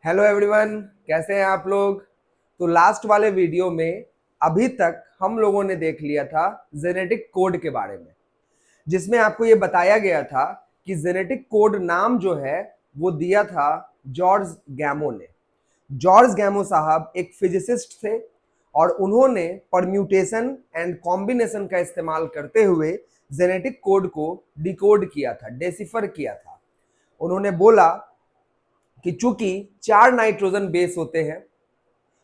Hello everyone, कैसे हैं आप लोग। तो लास्ट वाले वीडियो में अभी तक हम लोगों ने देख लिया था जेनेटिक कोड के बारे में, जिसमें आपको ये बताया गया था कि जेनेटिक कोड नाम जो है वो दिया था जॉर्ज गैमो ने। जॉर्ज गैमो साहब एक फिजिसिस्ट थे और उन्होंने परम्यूटेशन एंड कॉम्बिनेशन का इस्तेमाल करते हुए जेनेटिक कोड को डिकोड किया था, डेसिफर किया था। उन्होंने बोला कि चूंकि 4 नाइट्रोजन बेस होते हैं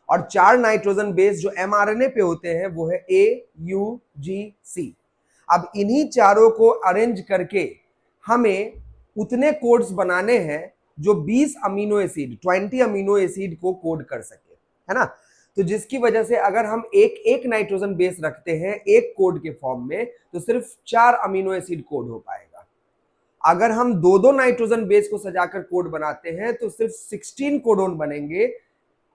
और 4 नाइट्रोजन बेस जो एमआरएनए पे होते हैं वो है AUGC। अब इन्हीं चारों को अरेंज करके हमें उतने कोड्स बनाने हैं जो 20 अमीनो एसिड 20 अमीनो एसिड को कोड कर सके, है ना। तो जिसकी वजह से अगर हम एक एक नाइट्रोजन बेस रखते हैं एक कोड के फॉर्म में तो सिर्फ 4 अमीनो एसिड कोड हो पाएगा। अगर हम दो दो नाइट्रोजन बेस को सजाकर कोड बनाते हैं तो सिर्फ 16 कोडोन बनेंगे,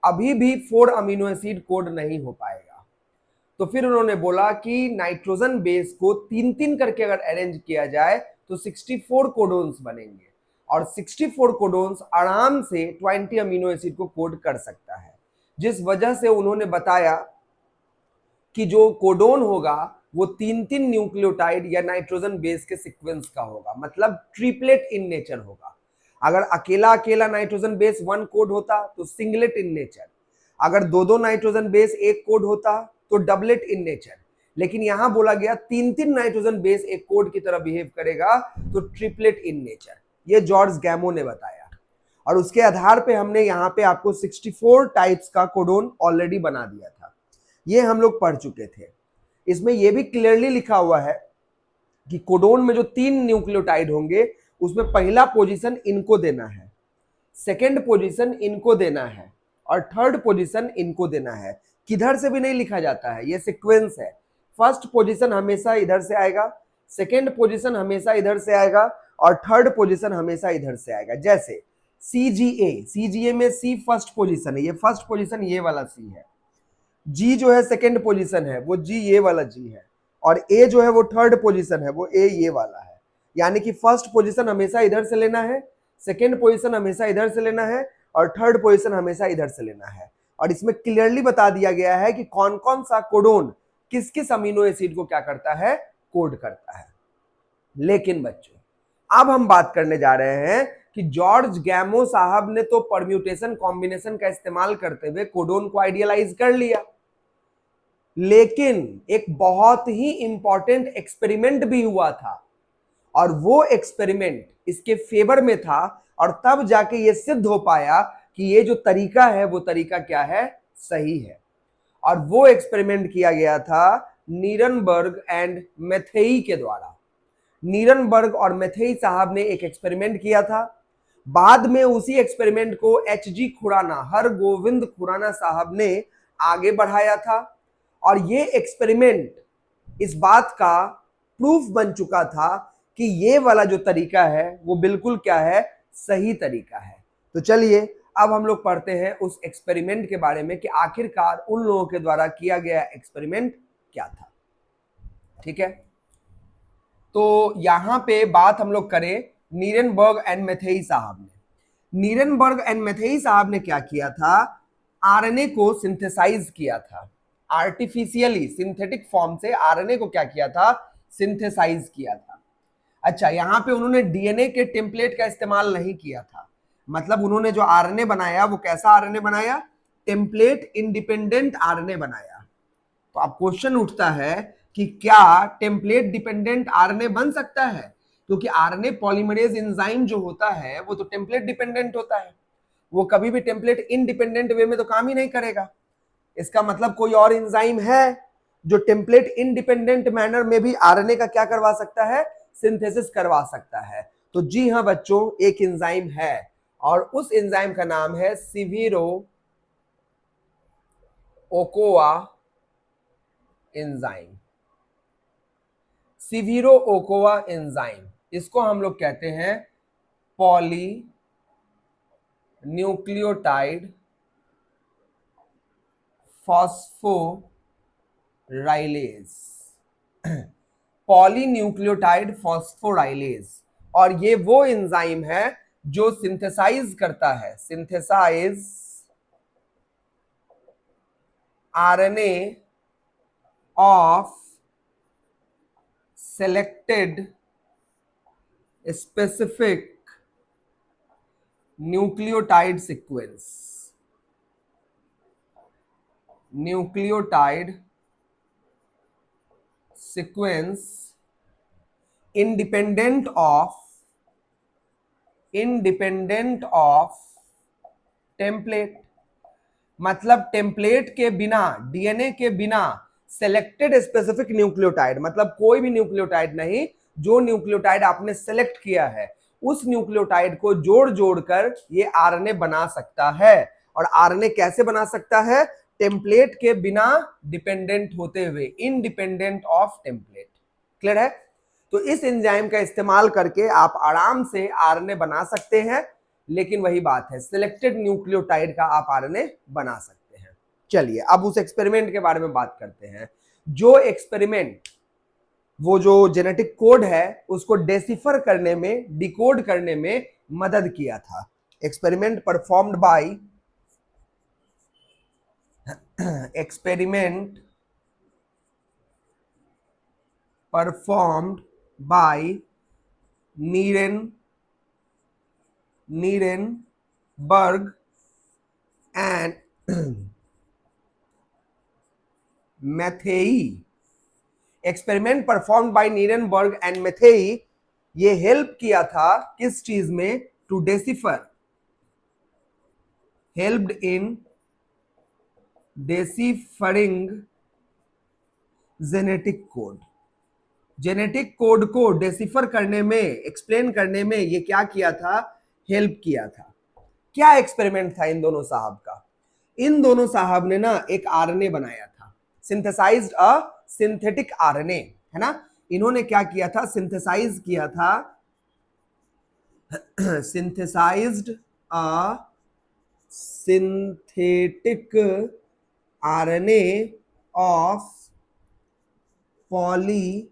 अभी भी 4 अमीनो एसिड कोड नहीं हो पाएगा। तो फिर उन्होंने बोला कि नाइट्रोजन बेस को तीन तीन करके अगर अरेंज किया जाए तो 64 कोडोन्स बनेंगे और 64 कोडोन्स आराम से 20 अमीनो एसिड को कोड कर सकता है। जिस वजह से उन्होंने बताया कि जो कोडोन होगा वो तीन तीन न्यूक्लियोटाइड या नाइट्रोजन बेस के सीक्वेंस का होगा, मतलब ट्रिपलेट इन नेचर होगा। अगर अकेला अकेला नाइट्रोजन बेस 1 कोड होता तो सिंगलेट इन नेचर, अगर दो दो नाइट्रोजन बेस एक कोड होता तो डबलेट इन नेचर, लेकिन यहां बोला गया तीन तीन नाइट्रोजन बेस एक कोड की तरह बिहेव करेगा तो ट्रिपलेट इन नेचर। ये जॉर्ज गैमो ने बताया और उसके आधार पे हमने यहाँ पे आपको 64 टाइप्स का कोडोन ऑलरेडी बना दिया था। ये हम लोग पढ़ चुके थे। इसमें यह भी क्लियरली लिखा हुआ है कि कोडोन में जो 3 न्यूक्लियोटाइड होंगे उसमें पहला पोजीशन इनको देना है, सेकंड पोजीशन इनको देना है और थर्ड पोजीशन इनको देना है। किधर से भी नहीं लिखा जाता है, ये सीक्वेंस है। फर्स्ट पोजीशन हमेशा इधर से आएगा, सेकंड पोजीशन हमेशा इधर से आएगा और थर्ड पोजीशन हमेशा इधर से आएगा। जैसे सीजीए में सी फर्स्ट पोजीशन है, ये फर्स्ट पोजीशन ये वाला सी है। जी जो है सेकंड पोजीशन है, वो जी ये वाला जी है। और ए जो है वो थर्ड पोजीशन है, वो ए ये वाला है। यानी कि फर्स्ट पोजीशन हमेशा इधर से लेना है, सेकंड पोजीशन हमेशा इधर से लेना है और थर्ड पोजीशन हमेशा इधर से लेना है। और इसमें क्लियरली बता दिया गया है कि कौन कौन सा कोडोन किस किस अमीनो एसिड को क्या करता है, कोड करता है। लेकिन बच्चों अब हम बात करने जा रहे हैं कि जॉर्ज गैमो साहब ने तो परम्यूटेशन कॉम्बिनेशन का इस्तेमाल करते हुए कोडोन को आइडियलाइज कर लिया, लेकिन एक बहुत ही इंपॉर्टेंट एक्सपेरिमेंट भी हुआ था और वो एक्सपेरिमेंट इसके फेवर में था और तब जाके ये सिद्ध हो पाया कि ये जो तरीका है वो तरीका क्या है, सही है। और वो एक्सपेरिमेंट किया गया था नीरनबर्ग एंड मैथेई के द्वारा। नीरनबर्ग और मैथेई साहब ने एक एक्सपेरिमेंट किया था। बाद में उसी एक्सपेरिमेंट को HG खुराना, हरगोविंद खुराना साहब ने आगे बढ़ाया था और ये एक्सपेरिमेंट इस बात का प्रूफ बन चुका था कि ये वाला जो तरीका है वो बिल्कुल क्या है, सही तरीका है। तो चलिए अब हम लोग पढ़ते हैं उस एक्सपेरिमेंट के बारे में कि आखिरकार उन लोगों के द्वारा किया गया एक्सपेरिमेंट क्या था। ठीक है, तो यहां पे बात हम लोग करें नीरनबर्ग एंड मैथेई साहब ने। नीरनबर्ग एंड मैथेई साहब ने क्या किया था, आरएनए को सिंथेसाइज किया था, आर्टिफिशियली सिंथेटिक फॉर्म से आरएनए को क्या किया था, सिंथेसाइज किया था। अच्छा, यहां पे उन्होंने डीएनए के टेम्पलेट का इस्तेमाल नहीं किया था, मतलब उन्होंने जो आरएनए बनाया वो कैसा आरएनए बनाया, टेम्पलेट इंडिपेंडेंट आरएनए बनाया। तो अब क्वेश्चन उठता है कि क्या टेम्पलेट डिपेंडेंट आरएनए बन सकता है, क्योंकि आरएनए पॉलीमरेज एंजाइम जो होता है वो तो टेम्पलेट डिपेंडेंट होता है, वो कभी भी टेम्पलेट इंडिपेंडेंट वे में तो काम ही नहीं करेगा। इसका मतलब कोई और एंजाइम है जो टेम्पलेट इंडिपेंडेंट मैनर में भी आरएनए का क्या करवा सकता है, सिंथेसिस करवा सकता है। तो जी हां बच्चों, एक एंजाइम है और उस एंजाइम का नाम है Severo Ochoa enzyme. Severo Ochoa enzyme, इसको हम लोग कहते हैं polynucleotide phosphorylase, polynucleotide phosphorylase. और ये वो एंजाइम है जो सिंथेसाइज करता है, synthesize RNA of selected specific nucleotide sequence, nucleotide sequence independent of template. मतलब टेम्पलेट के बिना, डीएनए के बिना सेलेक्टेड स्पेसिफिक न्यूक्लियोटाइड, मतलब कोई भी न्यूक्लियोटाइड नहीं, जो न्यूक्लियोटाइड आपने सेलेक्ट किया है उस न्यूक्लियोटाइड को जोड़ जोड़कर ये आरएनए बना सकता है। और आरएनए कैसे बना सकता है? टेम्पलेट के बिना डिपेंडेंट होते हुए, इंडिपेंडेंट ऑफ टेम्पलेट। क्लियर है? तो इस एंजाइम का इस्तेमाल करके आप आराम से आरएनए बना सकते हैं, लेकिन वही बात है, सिलेक्टेड न्यूक्लियोटाइड का आप आरएनए बना सकते हैं। चलिए अब उस एक्सपेरिमेंट के बारे में बात करते हैं। जो एक्सपेरिमेंट, वो जो जेनेटिक कोड है उसको डेसिफर करने में, डिकोड करने में मदद किया था। Experiment performed by Nirenberg and Matthaei. Experiment performed by Nirenberg and Matthaei, ये हेल्प किया था किस चीज में? To decipher, helped in deciphering genetic code. Genetic code को डेसिफर करने में, एक्सप्लेन करने में ये क्या किया था? हेल्प किया था। क्या एक्सपेरिमेंट था इन दोनों साहब का? इन दोनों साहब ने ना एक आरएनए बनाया था, सिंथेसाइज्ड अ सिंथेटिक आरएनए, है ना। इन्होंने क्या किया था? सिंथेसाइज किया था, synthesized a synthetic RNA of poly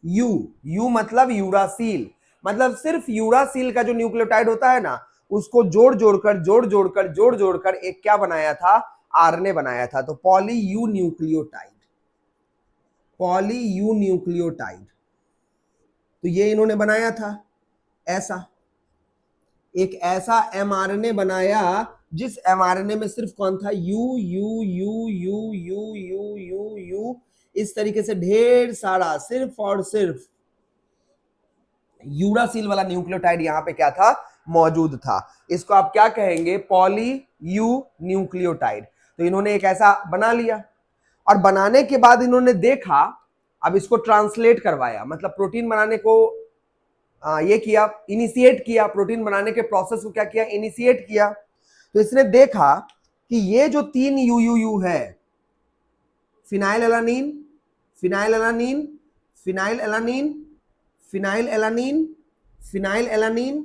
U मतलब यूरासील, मतलब सिर्फ यूरासील का जो न्यूक्लियोटाइड होता है ना, उसको जोड़ जोड़कर एक क्या बनाया था? आरएनए बनाया था। तो पॉली यू न्यूक्लियोटाइड, तो ये इन्होंने बनाया था। ऐसा एक ऐसा एमआरएनए बनाया जिस एमआरएनए में सिर्फ कौन था? You you you you you you you you, इस तरीके से ढेर सारा सिर्फ और सिर्फ यूरासील वाला न्यूक्लियोटाइड यहां पे क्या था? मौजूद था। इसको आप क्या कहेंगे? Poly you nucleotide. तो इन्होंने एक ऐसा बना लिया, और बनाने के बाद इन्होंने देखा, अब इसको ट्रांसलेट करवाया, मतलब प्रोटीन बनाने को ये किया, इनिशिएट किया, प्रोटीन बनाने के प्रोसेस को क्या किया? इनिशिएट किया। तो इसने देखा कि ये जो 3 यू है, phenyl alanine, phenyl alanine, phenyl alanine, phenyl alanine, phenyl alanine,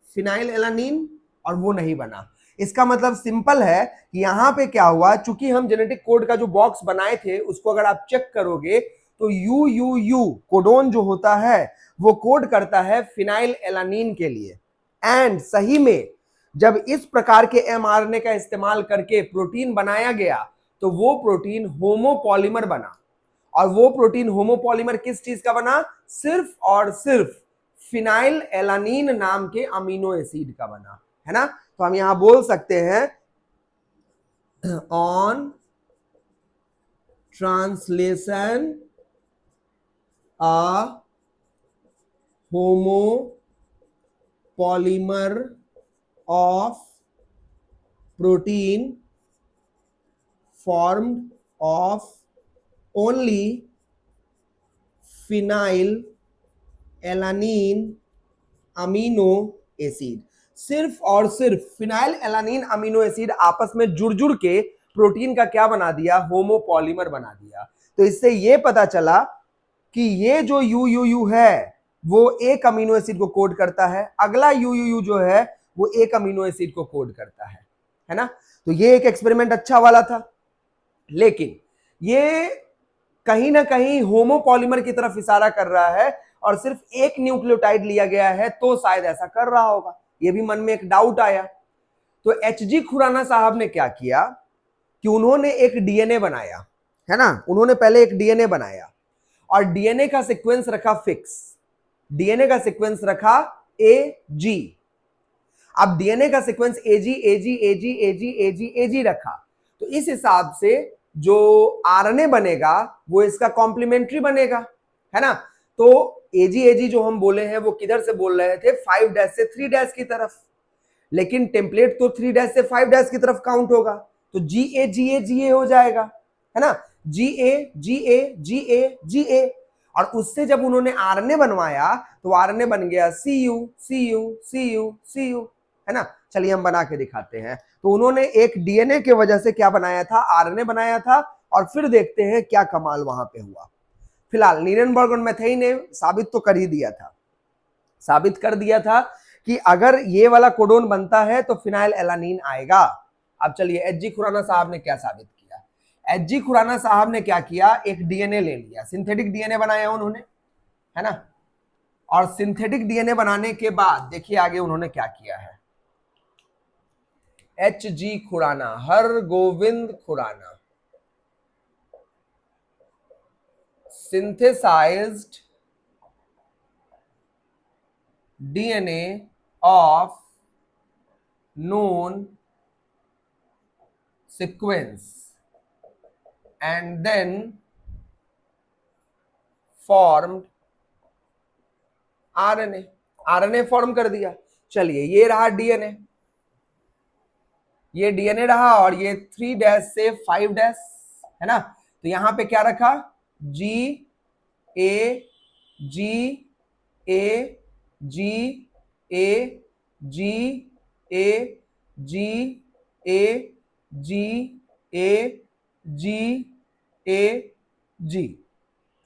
phenyl alanine, और वो नहीं बना। इसका मतलब सिंपल है कि यहां पे क्या हुआ, चूंकि हम जेनेटिक कोड का जो बॉक्स बनाए थे उसको अगर आप चेक करोगे तो यू यू यू कोडोन जो होता है वो कोड करता है फिनाइल एलानीन के लिए। एंड सही में जब इस प्रकार के एमआरएनए का इस्तेमाल करके प्रोटीन बनाया गया तो वो प्रोटीन होमोपॉलीमर बना। और वो प्रोटीन होमोपॉलीमर किस चीज का बना? सिर्फ और सिर्फ फिनाइल एलानीन नाम के अमीनो एसिड का बना, है ना। तो हम यहां बोल सकते हैं, on translation a homopolymer of protein formed of only phenyl alanine amino acid। सिर्फ और सिर्फ फिनाइल एलानीन अमीनो एसिड आपस में जुड़ जुड़ के प्रोटीन का क्या बना दिया? होमोपॉलीमर बना दिया। तो इससे ये पता चला कि ये जो यू है वो एक अमीनो एसिड को कोड करता है, अगला यू जो है वो एक अमीनो एसिड को कोड करता है ना। तो ये एक एक्सपेरिमेंट अच्छा वाला था, लेकिन ये कहीं ना कहीं होमोपॉलीमर की तरफ इशारा कर रहा है, और सिर्फ एक न्यूक्लियोटाइड लिया गया है तो शायद ऐसा कर रहा होगा। ये भी मन में एक डाउट आया। तो एचजी खुराना साहब ने क्या किया कि उन्होंने एक डीएनए बनाया, है ना, उन्होंने पहले एक डीएनए बनाया और डीएनए का सीक्वेंस रखा फिक्स, डीएनए का सीक्वेंस रखा एजी। अब डीएनए का सीक्वेंस एजी एजी एजी एजी एजी एजी रखा, तो इस हिसाब से जो आरएनए बनेगा वो इसका कॉम्प्लीमेंट्री बनेगा, है ना। तो एजी एजी जो हम बोले हैं वो किधर से बोल रहे थे, 5' से 3' की तरफ, लेकिन टेम्पलेट तो 3' से 5' की तरफ काउंट होगा, तो जी ए हो जाएगा, है ना, जी ए जी ए। और उससे जब उन्होंने आरएनए बनवाया तो आरएनए बन गया C U C U C U C U, है ना। चलिए हम बना के दिखाते हैं। तो उन्होंने एक डीएनए के वजह से क्या बनाया था, आरएनए बनाया था, और फिर देखते हैं क्या कमाल वहां पे हुआ। फिलहाल नीरेनबर्ग और मैथेई ने साबित तो कर ही दिया था, साबित कर दिया था कि अगर ये वाला कोडोन बनता है तो फिनाइल एलानीन आएगा। अब चलिए एचजी खुराना साहब ने क्या साबित किया। एचजी खुराना साहब ने क्या किया, एक डीएनए ले लिया, सिंथेटिक डीएनए बनाया उन्होंने, है ना। और सिंथेटिक डीएनए बनाने के बाद देखिए आगे उन्होंने क्या किया है। HG Khorana, Hargobind Khorana synthesized DNA of known sequence and then formed RNA, RNA form कर दिया। चलिए ये रहा डीएनए, ये डीएनए रहा, और ये 3' से 5', है ना। तो यहां पे क्या रखा, जी ए जी ए जी ए जी ए जी ए जी ए जी ए जी,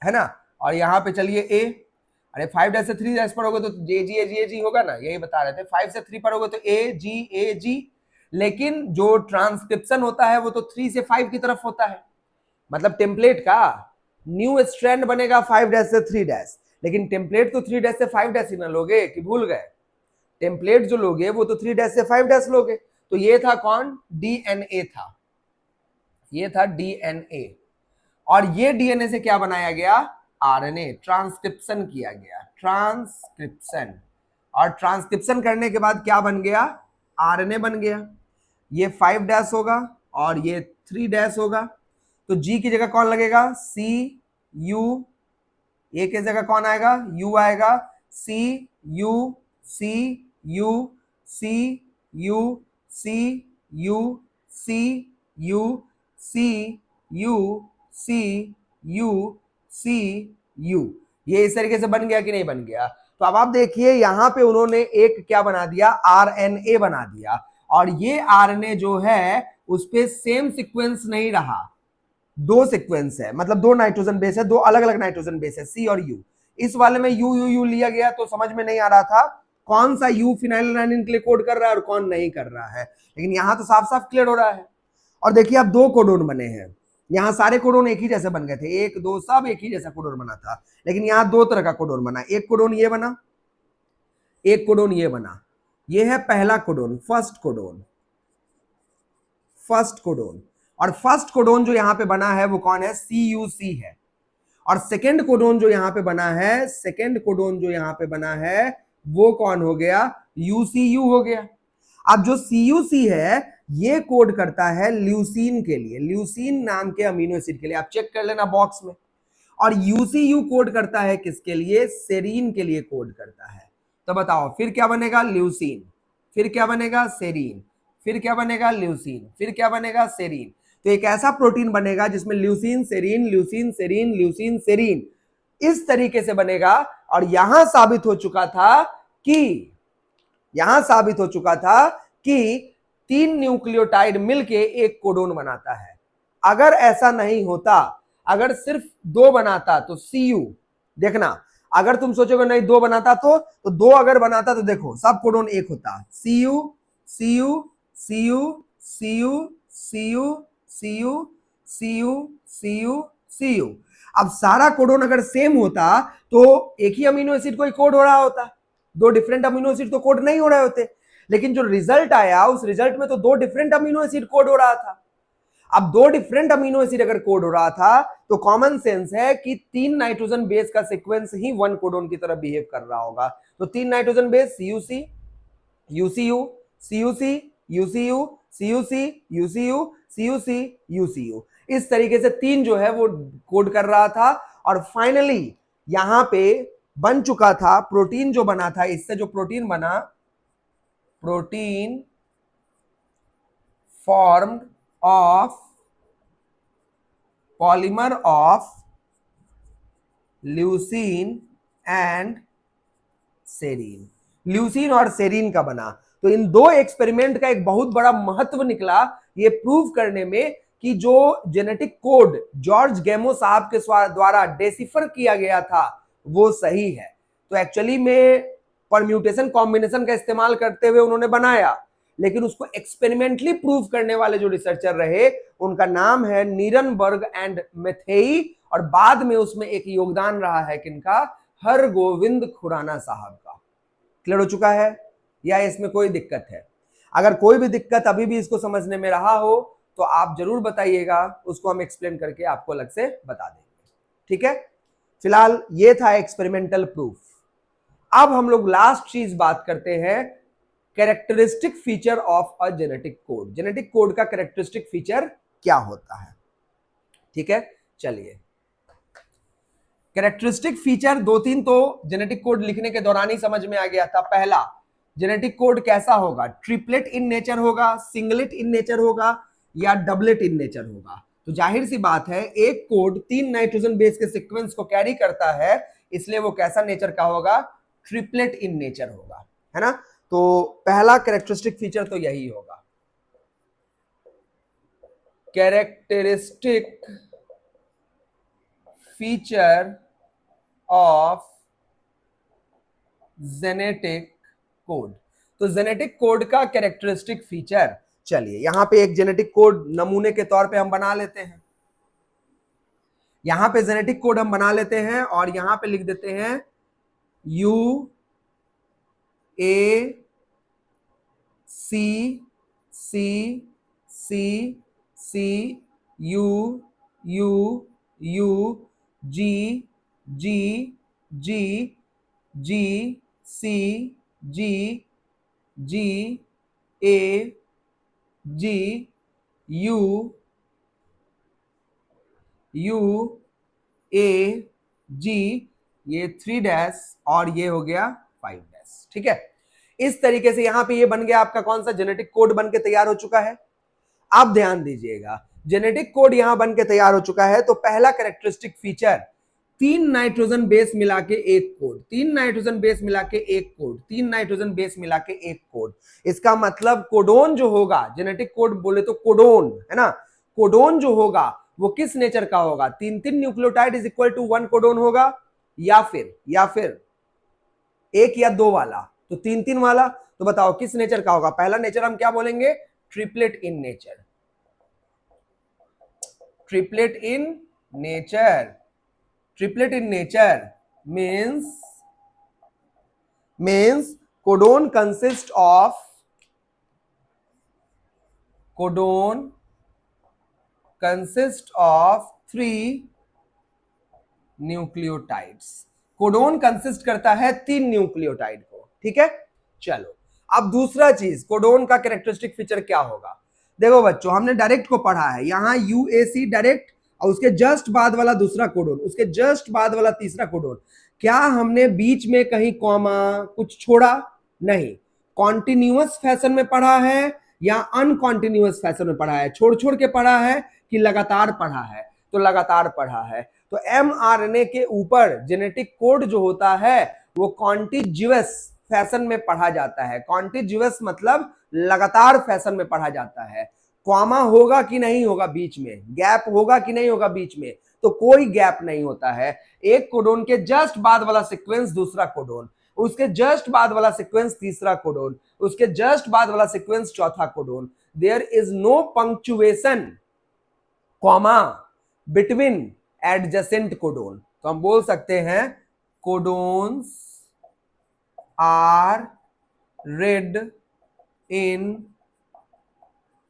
है ना। और यहां पे चलिए ए, अरे 5' से 3' पर होगा तो जे जी ए जी होगा ना, यही बता रहे थे। 5 से 3 पर होगा तो ए जी, लेकिन जो ट्रांसक्रिप्शन होता है वो तो 3 से 5 की तरफ होता है, मतलब टेम्पलेट का न्यू स्ट्रैंड बनेगा 5' से 3', लेकिन टेम्पलेट तो 3' से 5' ही ना लोगे, कि भूल गए। टेम्पलेट जो लोगे वो तो 3' से 5' लोगे। तो ये था कौन, डीएनए था, ये था डीएनए। और ये डीएनए से क्या बनाया गया, आरएनए, ट्रांसक्रिप्शन किया गया, ट्रांसक्रिप्शन। और ट्रांसक्रिप्शन करने के बाद क्या बन गया, आरएनए बन गया। ये 5' होगा और ये 3' होगा, तो जी की जगह कौन लगेगा, सी यू, ए की जगह कौन आएगा, यू आएगा, C U C U C U C U C U C U C U C U, ये इस तरीके से बन गया कि नहीं बन गया। तो अब आप देखिए यहां पे उन्होंने एक क्या बना दिया, आरएनए बना दिया, और ये आरएनए जो है उस पे सेम सीक्वेंस नहीं रहा, दो सीक्वेंस है, मतलब दो नाइट्रोजन बेस है, दो अलग अलग नाइट्रोजन बेस है, सी और यू। इस वाले में यू यू यू लिया गया तो समझ में नहीं आ रहा था कौन सा यू फिनाइलएलानाइन के लिए कोड कर रहा है और कौन नहीं कर रहा है, लेकिन यहां तो साफ साफ क्लियर हो रहा है। और देखिए अब दो कोडोन बने हैं, यहाँ सारे कोडोन एक ही जैसे बन गए थे, 1 2 सब एक ही जैसा कोडोन बना था, लेकिन यहाँ दो तरह का कोडोन बना, एक कोडोन ये बना, एक कोडोन ये बना। ये है पहला codon, first codon, first codon. और फर्स्ट कोडोन जो यहां पे बना है वो कौन है, CUC है। और सेकेंड कोडोन जो यहां पे बना है, सेकेंड कोडोन जो यहां पे बना है वो कौन हो गया, UCU हो गया। अब जो CUC है ये कोड करता है ल्यूसीन के लिए, ल्यूसीन नाम के अमीनो एसिड के लिए, आप चेक कर लेना बॉक्स में। और UCU कोड करता है किसके लिए, सेरीन के लिए कोड करता है। तो बताओ फिर क्या बनेगा, ल्यूसीन, फिर क्या बनेगा, सेरीन, फिर क्या बनेगा, ल्यूसीन, फिर क्या बनेगा, सेरीन। तो एक ऐसा प्रोटीन बनेगा जिसमें leucine serine leucine serine leucine serine इस तरीके से बनेगा। और यहां साबित हो चुका था कि, यहां साबित हो चुका था कि 3 न्यूक्लियोटाइड मिलके एक कोडोन बनाता है। अगर ऐसा नहीं होता, अगर सिर्फ 2 बनाता तो CU, देखना अगर तुम सोचोगे नहीं 2 बनाता तो 2 अगर बनाता तो देखो सब कोडोन एक होता, CU CU CU CU CU CU CU CU CU। अब सारा कोडोन अगर सेम होता तो एक ही अमीनो एसिड कोई कोड हो रहा होता, 2 डिफरेंट अमीनो एसिड तो कोड नहीं हो रहे होते। लेकिन जो रिजल्ट आया उस रिजल्ट में तो दो डिफरेंट अमीनो एसिड कोड हो रहा था। अब दो डिफरेंट अमीनो एसिड अगर कोड हो रहा था तो कॉमन सेंस है कि 3 नाइट्रोजन बेस का सीक्वेंस ही 1 कोडोन की तरह बिहेव कर रहा होगा। तो 3 nitrogen base CUC UCU CUC UCU CUC UCU CUC UCU, इस तरीके से 3 जो है वो कोड कर रहा था। और फाइनली यहां पे बन चुका था प्रोटीन, जो बना था इससे जो प्रोटीन बना, protein formed of polymer of leucine and serine, leucine और सेरीन का बना। तो इन दो एक्सपेरिमेंट का एक बहुत बड़ा महत्व निकला ये प्रूव करने में कि जो जेनेटिक कोड जॉर्ज गैमो साहब के द्वारा डेसिफर किया गया था वो सही है। तो एक्चुअली में परम्यूटेशन कॉम्बिनेशन का इस्तेमाल करते हुए उन्होंने बनाया, लेकिन उसको एक्सपेरिमेंटली प्रूव करने वाले जो रिसर्चर रहे उनका नाम है नीरनबर्ग एंड मेथेई, और बाद में उसमें एक योगदान रहा है किनका, हरगोविंद खुराना साहब का। क्लियर हो चुका है या इसमें कोई दिक्कत है? अगर कोई भी दिक्कत अभी भी इसको समझने में रहा हो तो आप जरूर बताइएगा, उसको हम एक्सप्लेन करके आपको अलग से बता देंगे। ठीक है, फिलहाल ये था एक्सपेरिमेंटल प्रूफ। अब हम लोग लास्ट चीज बात करते हैं, characteristic feature of a genetic code. Genetic code का कैरेक्टरिस्टिक फीचर क्या होता है? ठीक है, चलिए कैरेक्टरिस्टिक फीचर दो तीन तो जेनेटिक कोड लिखने के दौरान ही समझ में आ गया था। पहला, जेनेटिक कोड कैसा होगा, ट्रिपलेट इन नेचर होगा, सिंगलेट इन नेचर होगा या डबलेट इन नेचर होगा। तो जाहिर सी बात है एक कोड 3 नाइट्रोजन बेस के सीक्वेंस को कैरी करता है, इसलिए वो कैसा नेचर का होगा, ट्रिपलेट इन नेचर होगा, है ना। तो पहला कैरेक्टरिस्टिक फीचर तो यही होगा, characteristic feature of genetic code. तो जेनेटिक कोड का कैरेक्टरिस्टिक फीचर, चलिए यहां पे एक जेनेटिक कोड नमूने के तौर पे हम बना लेते हैं। यहां पे जेनेटिक कोड हम बना लेते हैं और यहां पे लिख देते हैं UAC ये 3 डैश और ये हो गया 5 डैश। ठीक है, इस तरीके से यहां पे ये बन गया आपका कौन सा, जेनेटिक कोड बन के तैयार हो चुका है। आप ध्यान दीजिएगा, जेनेटिक कोड यहां बन के तैयार हो चुका है। तो पहला कैरेक्टरिस्टिक फीचर, 3 नाइट्रोजन बेस मिला के एक कोड, 3 नाइट्रोजन बेस मिला के एक कोड, 3 नाइट्रोजन बेस मिला के एक कोड। इसका मतलब कोडोन जो होगा, जेनेटिक कोड बोले तो कोडोन है ना, कोडोन जो होगा वो किस नेचर का होगा, 3 nucleotide is equal to 1 codon होगा, या फिर एक या दो वाला, तो 3 वाला। तो बताओ किस नेचर का होगा? पहला नेचर हम क्या बोलेंगे, triplet in nature, triplet in nature. Triplet in nature means codon consists of 3 nucleotides. Codon consist करता है 3 न्यूक्लियोटाइड को। ठीक है, चलो अब दूसरा चीज, कोडोन का कैरेक्टरिस्टिक फीचर क्या होगा। देखो बच्चों, हमने डायरेक्ट को पढ़ा है, यहां UAC डायरेक्ट और उसके जस्ट बाद वाला दूसरा कोडोन, उसके जस्ट बाद वाला तीसरा कोडोन। क्या हमने बीच में कहीं कॉमा कुछ छोड़ा? नहीं। कॉन्टिन्यूअस फैशन में पढ़ा है या अनकॉन्टिन्यूअस फैशन में पढ़ा है, छोड़ छोड़ के पढ़ा है कि लगातार पढ़ा है? तो लगातार पढ़ा है। तो mRNA के ऊपर जेनेटिक कोड जो होता है वो कॉन्टिग्युअस फैशन में पढ़ा जाता है। कॉन्टिग्युअस मतलब लगातार फैशन में पढ़ा जाता है। कॉमा होगा कि नहीं होगा बीच में, गैप होगा कि नहीं होगा बीच में, तो कोई गैप नहीं होता है। एक कोडोन के जस्ट बाद वाला सीक्वेंस दूसरा कोडोन, उसके जस्ट बाद वाला सीक्वेंस तीसरा कोडोन, उसके जस्ट बाद वाला सीक्वेंस चौथा codon. There is no punctuation comma between adjacent codon. तो हम बोल सकते हैं codons are read in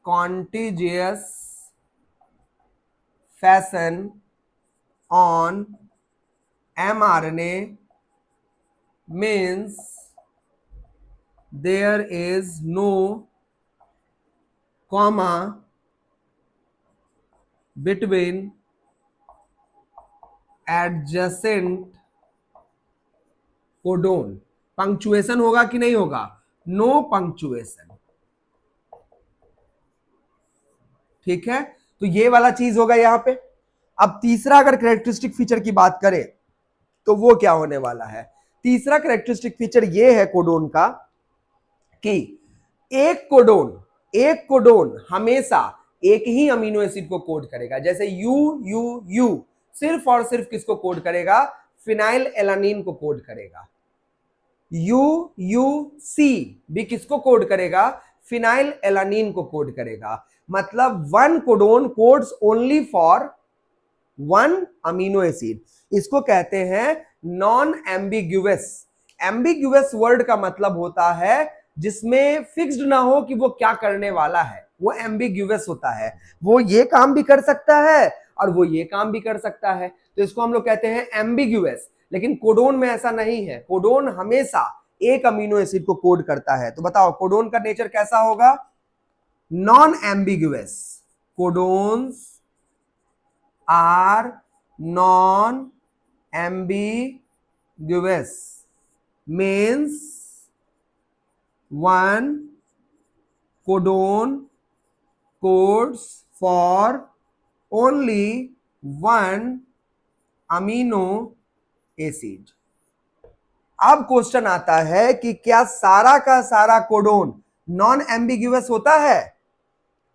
contiguous fashion on mRNA means there is no comma between adjacent codon. Punctuation होगा कि नहीं होगा? No punctuation. ठीक है, तो ये वाला चीज होगा यहां पे। अब तीसरा अगर कैरेक्टरिस्टिक फीचर की बात करें तो वो क्या होने वाला है? तीसरा कैरेक्टरिस्टिक फीचर ये है कोडोन का कि एक कोडोन हमेशा एक ही अमीनो एसिड को कोड करेगा। जैसे यू यू यू सिर्फ और सिर्फ किसको कोड करेगा? फिनाइल एलानिन को कोड करेगा। यू यू सी भी किसको कोड करेगा? फिनाइल एलानिन को कोड करेगा। मतलब one codon codes only for one amino acid. इसको कहते हैं नॉन एम्बिग्यूअस। एम्बिग्यूअस वर्ड का मतलब होता है जिसमें फिक्स्ड ना हो कि वो क्या करने वाला है, वो एम्बिग्यूअस होता है। वो ये काम भी कर सकता है और वो ये काम भी कर सकता है, तो इसको हम लोग कहते हैं एम्बिग्यूअस। लेकिन कोडोन में ऐसा नहीं है। कोडोन हमेशा एक अमीनो एसिड को कोड करता है। तो बताओ कोडोन का नेचर कैसा होगा? Non ambiguous. Codons are non ambiguous means one codon codes for only one amino acid। अब क्वेश्चन आता है कि क्या सारा का सारा कोडोन नॉन एम्बिग्यूअस होता है?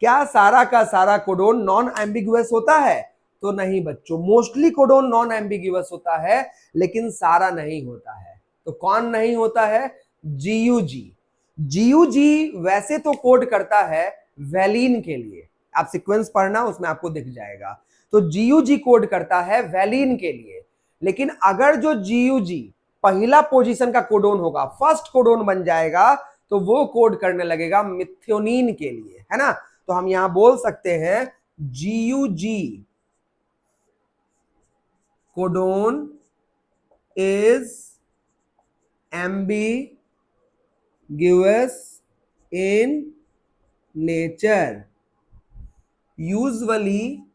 क्या सारा का सारा कोडोन नॉन एम्बिग्यूअस होता है? तो नहीं बच्चों, मोस्टली कोडोन नॉन एम्बिग्यूअस होता है लेकिन सारा नहीं होता है। तो कौन नहीं होता है? जीयूजी। जीयूजी वैसे तो कोड करता है वैलिन के लिए, आप सीक्वेंस पढ़ना उसमें आपको दिख जाएगा। तो जीयूजी कोड करता है वैलिन के लिए, लेकिन अगर जो जीयूजी पहला पोजीशन का कोडोन होगा, फर्स्ट कोडोन बन जाएगा, तो वो कोड करने लगेगा मिथ्योनिन के लिए, है ना। तो हम यहां बोल सकते हैं GUG codon is ambiguous in nature, usually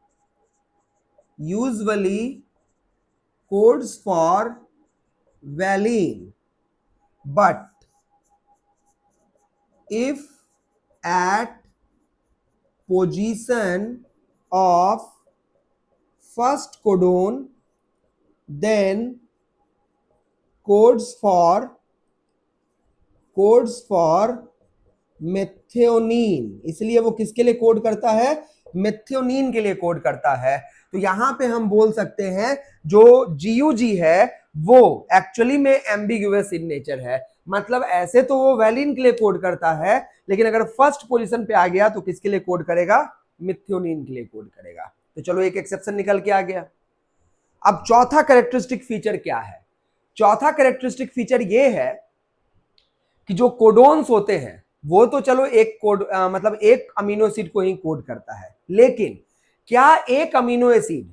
codes for valine, but if at position of first codon then codes for methionine. इसलिए वो किसके लिए कोड करता है? मेथियोनिन के लिए कोड करता है। तो यहां पे हम बोल सकते हैं जो जीयूजी है वो एक्चुअली में एम्बिग्यूअस इन नेचर है। मतलब ऐसे तो वो वैलिन के लिए कोड करता है, लेकिन अगर फर्स्ट पोजीशन पे आ गया तो किसके लिए कोड करेगा? मिथ्योनिन के लिए कोड करेगा। तो चलो एक एक्सेप्शन निकल के आ गया। अब चौथा कैरेक्टरिस्टिक फीचर क्या है? चौथा कैरेक्टरिस्टिक फीचर ये है कि जो कोडोन्स होते हैं वो तो चलो एक कोड मतलब एक अमीनो एसिड को ही कोड करता है, लेकिन क्या एक अमीनो एसिड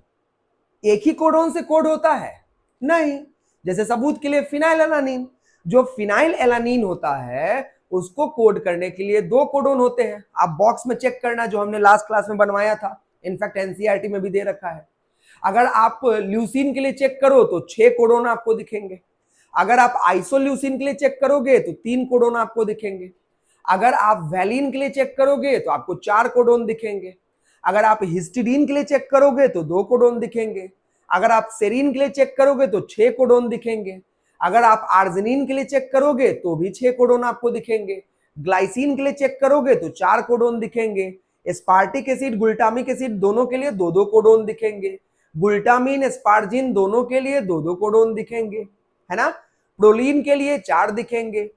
एक ही कोडोन से कोड होता है? नहीं। जैसे सबूत के लिए फिनाइल एलानिन, जो फिनाइल एलानिन होता है उसको कोड करने के लिए दो कोडोन होते हैं। आप बॉक्स में चेक करना, जो हमने लास्ट क्लास में बनवाया था, इनफैक्ट एनसीईआरटी में भी दे रखा है। अगर आप ल्यूसीन के लिए चेक करो तो 6 कोडोन आपको दिखेंगे। अगर आप आइसोल्यूसिन के लिए चेक करोगे तो 3 कोडोन आपको दिखेंगे। अगर आप वैलिन के लिए चेक करोगे तो आपको 4 कोडोन दिखेंगे। अगर आप हिस्टिडीन के लिए चेक करोगे तो 2 कोडोन दिखेंगे। अगर आप सेरीन के लिए चेक करोगे तो 6 कोडोन दिखेंगे। अगर आप आर्जिनिन के लिए चेक करोगे तो भी 6 कोडोन आपको दिखेंगे। ग्लाइसिन के लिए चेक करोगे तो 4 कोडोन दिखेंगे। एस्पार्टिक एसिड, ग्लूटामिक एसिड दोनों के लिए 2-2 कोडोन दिखेंगे। ग्लूटामिन, एस्पार्जिन दोनों के लिए 2-2 कोडोन दिखेंगे, है ना। प्रोलीन के लिए 4 दिखेंगे,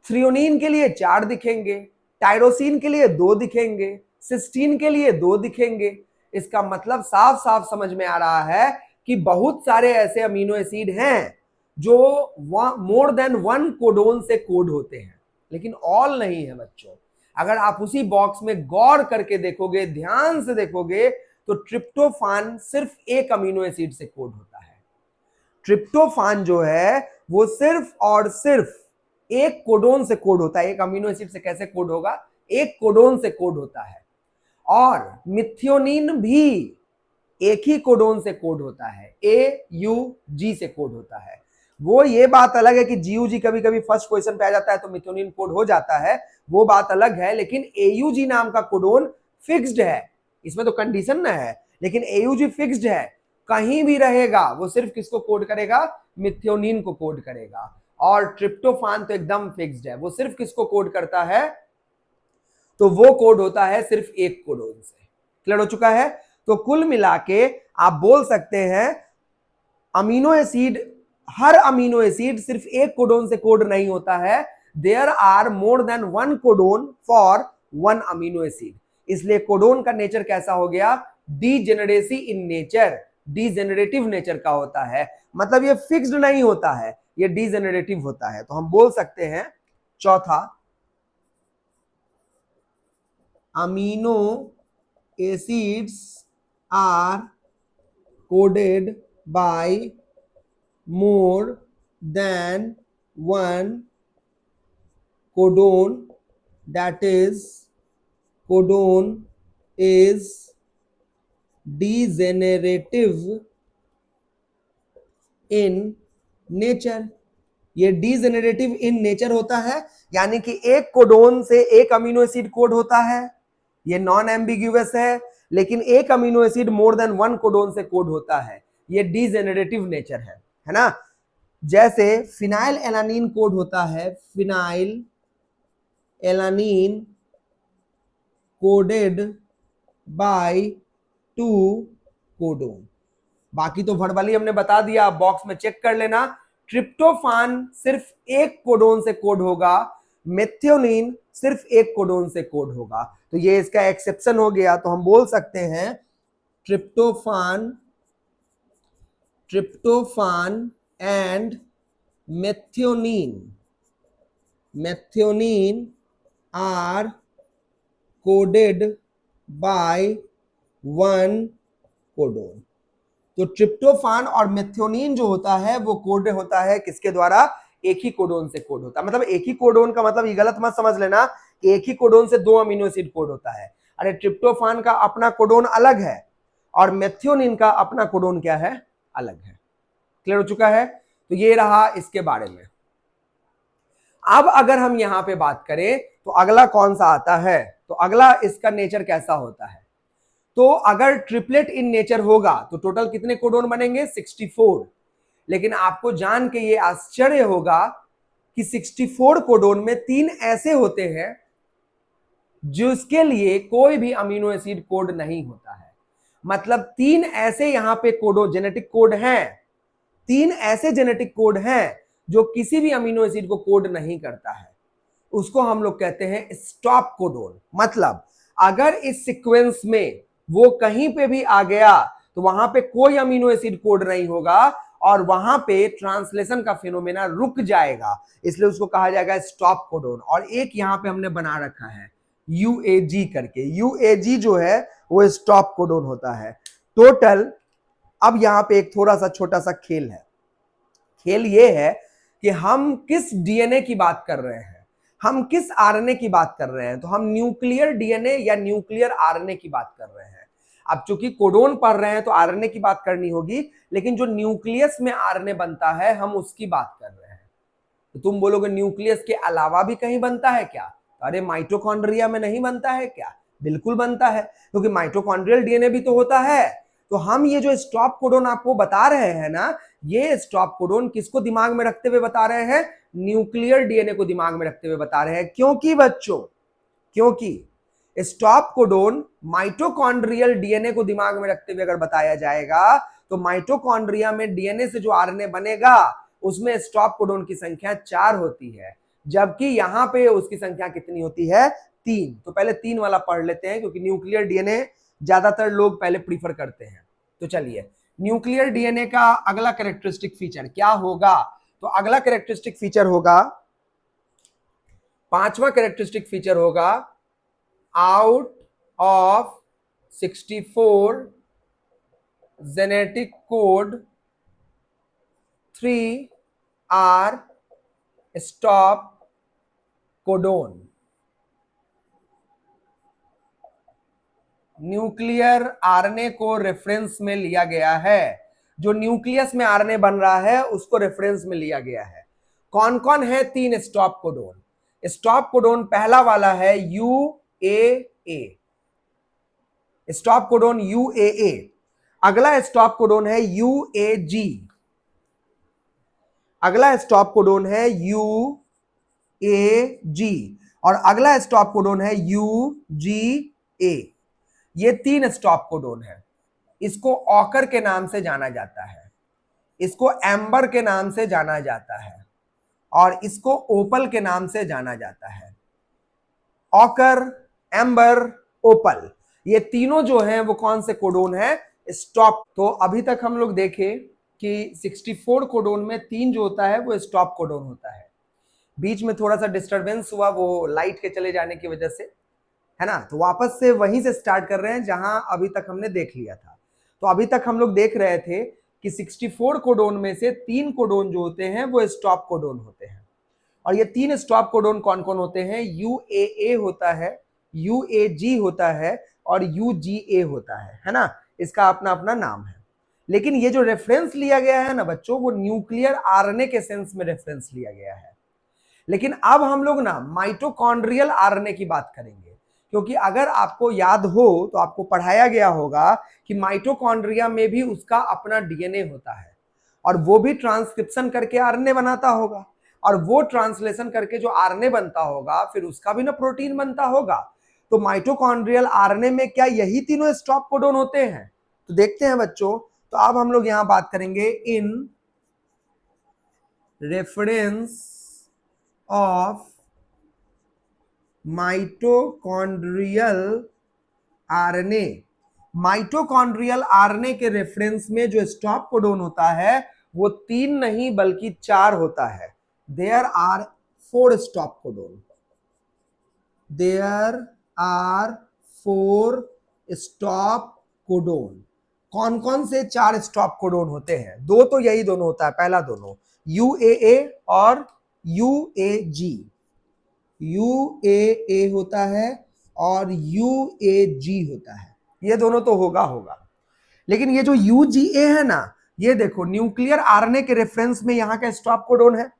थ्रियोनिन के लिए 4 दिखेंगे, टायरोसिन के लिए 2 दिखेंगे, सिस्टीन के लिए 2 दिखेंगे। इसका मतलब साफ साफ समझ में आ रहा है कि बहुत सारे ऐसे अमीनो एसिड हैं जो मोर देन 1 कोडोन से कोड होते हैं, लेकिन ऑल नहीं है बच्चों। अगर आप उसी बॉक्स में गौर करके देखोगे, ध्यान से देखोगे, तो ट्रिप्टोफान सिर्फ एक अमीनो एसिड से कोड होता है। ट्रिप्टोफान जो है वो सिर्फ और सिर्फ एक कोडोन से कोड होता है। एक अमीनो एसिड से कैसे कोड होगा? एक कोडोन से कोड होता है। और मिथियोनिन भी एक ही कोडोन से कोड होता है, AUG से कोड होता है। वो ये बात अलग है कि GUG कभी कभी फर्स्ट पोजीशन पे आ जाता है तो मिथ्योनिन कोड हो जाता है, वो बात अलग है। लेकिन AUG नाम का कोडोन फिक्स्ड है, इसमें तो कंडीशन ना है, लेकिन AUG फिक्स्ड है, कहीं भी रहेगा वो सिर्फ किसको कोड करेगा? मिथ्योनिन को कोड करेगा। और ट्रिप्टोफान तो एकदम फिक्स्ड है, वो सिर्फ किसको कोड करता है? तो वो कोड होता है सिर्फ एक कोडोन से। क्लियर हो चुका है? तो कुल मिला के आप बोल सकते हैं अमीनो एसिड, हर अमीनो एसिड सिर्फ एक कोडोन से कोड नहीं होता है। There are more than one codon for one amino acid. इसलिए कोडोन का नेचर कैसा हो गया? Degeneracy in nature, degenerative nature का होता है। मतलब ये फिक्स्ड नहीं होता है, ये डीजेनरेटिव होता है। तो हम बोल सकते हैं चौथा, amino acids are coded by more than one codon, that is codon is degenerative in nature। ये डिजेनरेटिव इन नेचर होता है, यानी कि एक कोडोन से एक अमीनो एसिड कोड होता है, ये नॉन एम्बिग्यूअस है। लेकिन एक अमीनो एसिड मोर देन वन कोडोन से कोड होता है, ये डिजेनरेटिव नेचर है ना। जैसे फिनाइल एलानीन कोड होता है, phenyl alanine coded by 2 codon. बाकी तो वर्बली हमने बता दिया, आप बॉक्स में चेक कर लेना। ट्रिप्टोफान सिर्फ एक कोडोन से कोड होगा, मेथियोनिन सिर्फ एक कोडोन से कोड होगा। तो ये इसका एक्सेप्शन हो गया। तो हम बोल सकते हैं tryptophan and methionine are coded by one codon. तो ट्रिप्टोफान और मेथियोनिन जो होता है वो कोड होता है किसके द्वारा? एक ही कोडोन से कोड होता है। मतलब एक ही कोडोन का मतलब ये गलत मत समझ लेना कि एक ही कोडोन से दो अमीनो एसिड कोड होता है। अरे ट्रिप्टोफान का अपना कोडोन अलग है और मेथियोनिन का अपना कोडोन क्या है? अलग है। क्लियर हो चुका है? तो ये रहा इसके बारे में। अब अगर हम यहां पे बात करें तो अगला कौन सा आता है? तो अगला इसका नेचर कैसा होता है? तो अगर ट्रिपलेट इन नेचर होगा तो टोटल कितने कोडोन बनेंगे? 64। लेकिन आपको जान के ये आश्चर्य होगा कि 64 कोडोन में 3 ऐसे होते हैं जिसके लिए कोई भी अमीनो एसिड कोड नहीं होता है। मतलब 3 ऐसे यहां पे कोडो जेनेटिक कोड हैं, 3 ऐसे जेनेटिक कोड हैं जो किसी भी अमीनो एसिड को कोड नहीं करता है। उसको हम लोग कहते हैं स्टॉप कोडोन। मतलब अगर इस सीक्वेंस में वो कहीं पे भी आ गया तो वहां पे कोई अमीनो एसिड कोड नहीं होगा और वहां पे ट्रांसलेशन का फिनोमेना रुक जाएगा, इसलिए उसको कहा जाएगा स्टॉप कोडोन। और एक यहां पे हमने बना रखा है UAG करके, UAG जो है वो स्टॉप कोडोन होता है। टोटल अब यहां पे एक थोड़ा सा छोटा सा खेल है। खेल ये है कि हम किस डीएनए की बात कर रहे हैं, हम किस आरएनए की बात कर रहे हैं। तो हम न्यूक्लियर डीएनए या न्यूक्लियर आरएनए की बात कर रहे हैं। अब चूंकि कोडोन पढ़ रहे हैं तो आरएनए की बात करनी होगी, लेकिन जो न्यूक्लियस में आरएनए बनता है हम उसकी बात कर रहे हैं। तो तुम बोलोगे न्यूक्लियस के अलावा भी कहीं बनता है क्या? अरे माइटोकॉन्ड्रिया में नहीं बनता है क्या? बिल्कुल बनता है, क्योंकि माइटोकॉन्ड्रियल डीएनए भी तो होता है। तो हम ये जो स्टॉप कोडोन आपको बता रहे हैं ना, ये स्टॉप कोडोन किसको दिमाग में रखते हुए बता रहे हैं? न्यूक्लियर डीएनए को दिमाग में रखते हुए बता रहे हैं। क्योंकि बच्चों, क्योंकि स्टॉप कोडोन माइटोकॉन्ड्रियल डीएनए को दिमाग में रखते हुए अगर बताया जाएगा तो माइटोकॉन्ड्रिया में डीएनए से जो आरएनए बनेगा उसमें स्टॉप कोडोन की संख्या 4 होती है, जबकि यहां पे उसकी संख्या कितनी होती है? 3। तो पहले 3 वाला पढ़ लेते हैं, क्योंकि न्यूक्लियर डीएनए ज्यादातर लोग पहले प्रीफर करते हैं। तो चलिए, न्यूक्लियर डीएनए का अगला कैरेक्टरिस्टिक फीचर क्या होगा? तो अगला कैरेक्टरिस्टिक फीचर होगा, 5वां कैरेक्टरिस्टिक फीचर होगा out of 64 genetic code 3 are stop codon. Nuclear RNA को रेफरेंस में लिया गया है, जो न्यूक्लियस में आरएनए बन रहा है उसको रेफरेंस में लिया गया है। कौन कौन है 3 स्टॉप कोडोन? स्टॉप कोडोन पहला वाला है UAA, स्टॉप कोडोन UAA। अगला स्टॉप कोडोन है UAG, अगला स्टॉप कोडोन है UAG और अगला स्टॉप कोडोन है UGA। ये 3 स्टॉप कोडोन है। इसको ऑकर के नाम से जाना जाता है, इसको एम्बर के नाम से जाना जाता है और इसको ओपल के नाम से जाना जाता है। ऑकर, एम्बर, ओपल, ये तीनों जो हैं वो कौन से कोडोन है? स्टॉप। तो अभी तक हम लोग देखे कि 64 कोडोन में 3 जो होता है वो स्टॉप कोडोन होता है। बीच में थोड़ा सा डिस्टरबेंस हुआ वो लाइट के चले जाने की वजह से, है ना। तो वापस से वहीं से स्टार्ट कर रहे हैं जहां अभी तक हमने देख लिया था। तो अभी तक हम लोग देख रहे थे कि 64 कोडोन में से 3 कोडोन जो होते हैं वो स्टॉप कोडोन होते हैं। और ये 3 स्टॉप कोडोन कौन कौन होते हैं? UAA होता है, UAG होता है और UGA होता है ना। इसका अपना अपना नाम है। लेकिन ये जो रेफरेंस लिया गया है ना बच्चों, वो न्यूक्लियर आरएनए के सेंस में रेफरेंस लिया गया है। लेकिन अब हम लोग ना माइटोकॉन्ड्रियल आरएनए की बात करेंगे, क्योंकि अगर आपको याद हो तो आपको पढ़ाया गया होगा कि माइटोकॉन्ड्रिया में भी उसका अपना डीएनए होता है और वो भी ट्रांसक्रिप्शन करके आरएनए बनाता होगा और वो ट्रांसलेशन करके जो आरएनए बनता होगा फिर उसका भी ना प्रोटीन बनता होगा। तो माइटोकॉन्ड्रियल आरएनए में क्या यही तीनों स्टॉप कोडोन होते हैं? तो देखते हैं बच्चों। तो अब हम लोग यहां बात करेंगे in reference of mitochondrial RNA. Mitochondrial RNA के रेफरेंस में जो स्टॉप कोडोन होता है वो 3 नहीं बल्कि 4 होता है। There are 4 stop codon, there are 4 stop codon. कौन कौन से 4 स्टॉप कोडोन होते हैं? 2 तो यही दोनों होता है, पहला दोनों UAA और UAG। UAA होता है और UAG होता है, ये दोनों तो होगा। लेकिन ये जो UGA है ना, ये देखो न्यूक्लियर आरएनए के रेफरेंस में यहां का स्टॉप कोडोन है।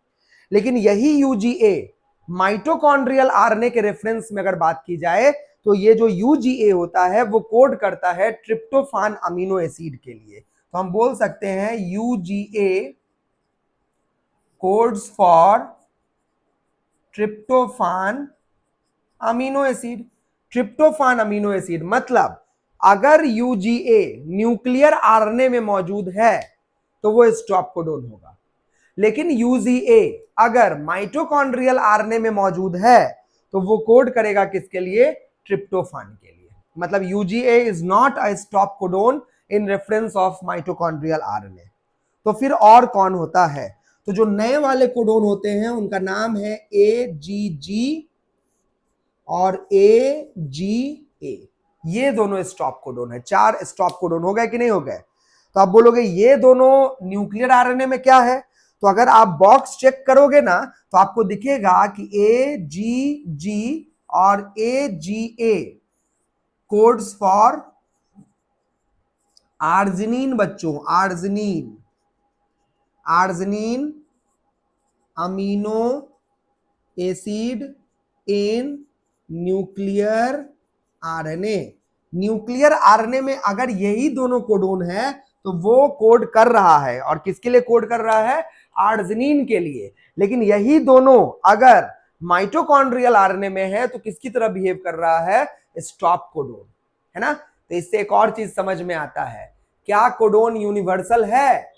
लेकिन यही UGA माइटोकॉन्ड्रियल आरएनए के रेफरेंस में अगर बात की जाए तो ये जो UGA होता है वो कोड करता है ट्रिप्टोफान अमीनो एसिड के लिए। तो हम बोल सकते हैं UGA codes for tryptophan amino acid. Tryptophan amino acid मतलब अगर UGA न्यूक्लियर आरएनए में मौजूद है तो वो स्टॉप कोडोन होगा। लेकिन UGA अगर माइटोकॉन्ड्रियल आरएनए में मौजूद है तो वो कोड करेगा किसके लिए? ट्रिप्टोफान के लिए। मतलब UGA is not a stop codon in reference of mitochondrial RNA. तो फिर और कौन होता है? तो जो नए वाले कोडोन होते हैं उनका नाम है AGG और AGA। ये दोनों स्टॉप कोडोन है। 4 स्टॉप कोडोन हो गए कि नहीं हो गए? तो आप बोलोगे ये दोनों न्यूक्लियर आरएनए में क्या है? तो अगर आप बॉक्स चेक करोगे ना तो आपको दिखेगा कि AGG और AGA कोड्स फॉर आर्जिनिन बच्चों, arginine, arginine amino acid in nuclear RNA. Nuclear RNA में अगर यही दोनों कोडोन है तो वो कोड कर रहा है, और किसके लिए कोड कर रहा है? आर्जिनिन के लिए। लेकिन यही दोनों अगर माइटोकॉन्ड्रियल आरएनए में है तो किसकी तरह बिहेव कर रहा है? स्टॉप कोडोन, है ना। तो इससे एक और चीज समझ में आता है, क्या कोडोन यूनिवर्सल है?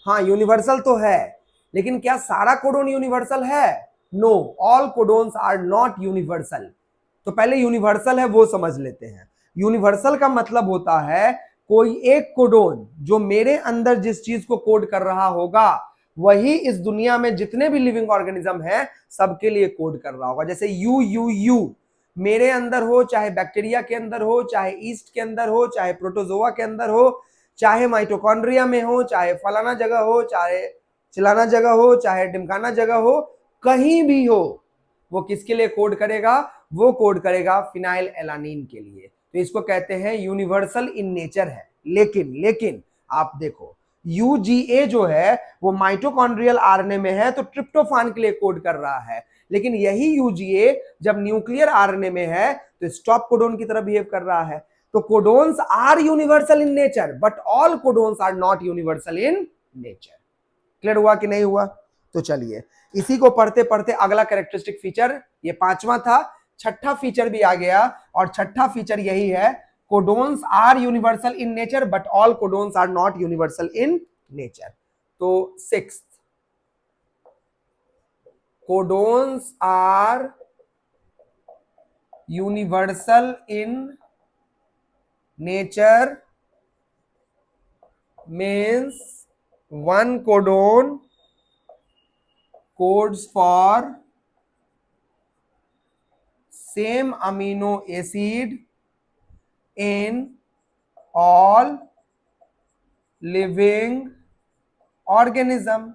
हाँ, यूनिवर्सल तो है, लेकिन क्या सारा कोडोन यूनिवर्सल है? No, all codons are not universal. तो पहले यूनिवर्सल है वो समझ लेते हैं। यूनिवर्सल का मतलब होता है कोई एक कोडोन जो मेरे अंदर जिस चीज को कोड कर रहा होगा वही इस दुनिया में जितने भी लिविंग ऑर्गेनिज्म हैं सबके लिए कोड कर रहा होगा। जैसे यू मेरे अंदर हो, चाहे बैक्टीरिया के अंदर हो, चाहे ईस्ट के अंदर हो, चाहे प्रोटोजोआ के अंदर हो, चाहे माइटोकॉन्ड्रिया में हो, चाहे फलाना जगह हो, चाहे चिलाना जगह हो, चाहे ढिमकाना जगह हो, कहीं भी हो, वो किसके लिए कोड करेगा? वो कोड करेगा फिनाइल एलानिन के लिए। तो इसको कहते हैं यूनिवर्सल इन नेचर है। लेकिन आप देखो यूजीए जो है वो माइटोकॉन्ड्रियल आरएनए में है तो ट्रिप्टोफान के लिए कोड कर रहा है, लेकिन यही यूजीए जब न्यूक्लियर आरएनए में है तो स्टॉप कोडोन की तरह बिहेव कर रहा है। तो codons are universal in nature but all codons are not universal in nature. Clear हुआ कि नहीं हुआ? तो चलिए इसी को पढ़ते पढ़ते अगला कैरेक्टरिस्टिक फीचर, ये 5वां था, 6ठा फीचर भी आ गया और 6ठा फीचर यही है, codons are universal in nature but all codons are not universal in nature. तो 6th, codons are universal in nature means one codon codes for same amino acid in all living organism।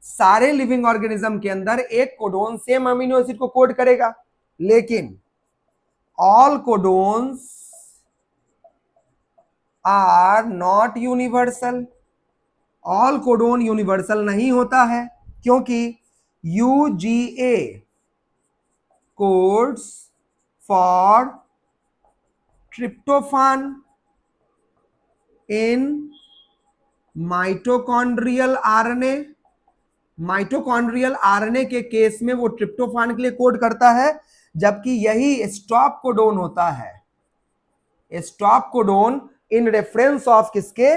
सारे living organism के अंदर एक codon same amino acid को code करेगा, लेकिन all codons are not universal. All codon universal नहीं होता है क्योंकि UGA codes for tryptophan in mitochondrial RNA. Mitochondrial RNA के केस में वो ट्रिप्टोफान के लिए कोड करता है, जबकि यही स्टॉप कोडोन होता है, stop codon in reference of किसके?